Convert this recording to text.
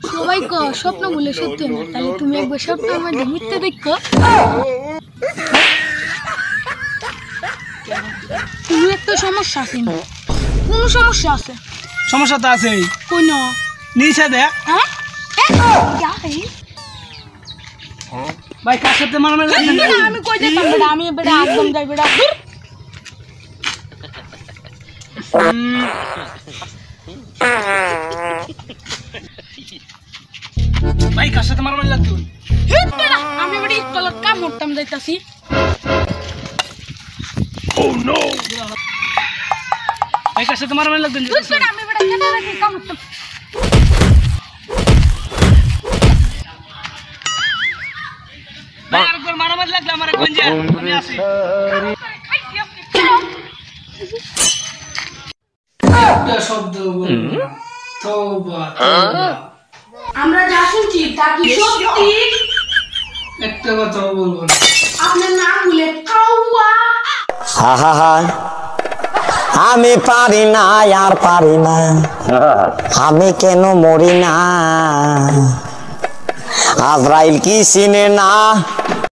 সবাই ক স্বপ্ন বলে সত্যি না, তাহলে তুমি একবার স্বপ্নের মধ্যে মিথ্যে দেখো। তুমি একটা সমস্যা আছে না? কোন সমস্যা আছে? সমস্যা তো আছে। কোন? নিচে দেখ। হ্যাঁ ভাই কার সাথে মারামারি লাগবে না? আমি কই যেতাম বেটা, আমি বেটা একদম যাই বেটা। ভাই কার সাথে মারামারি লাগবে? আমি বেটা ইতলা কাম করতাম যাইতাছি। ভাই কার সাথে মারামারি লাগবে? আমি বেটা কেটে রাখি কাম করতাম। ভাই আরেকবার মারামারি লাগলে আমার কোন যা আমি আসি। একটা শব্দ বলবো না। তওবা তওবা। আমরা যা শুনছি তা কি সত্যি? একটা কথাও বলবো না। আপনার নাম বলে কাউয়া। হা হা হা আমি পারি না আর পারি না, আমি কেন মরি না, আজরাইল কি চিনে না।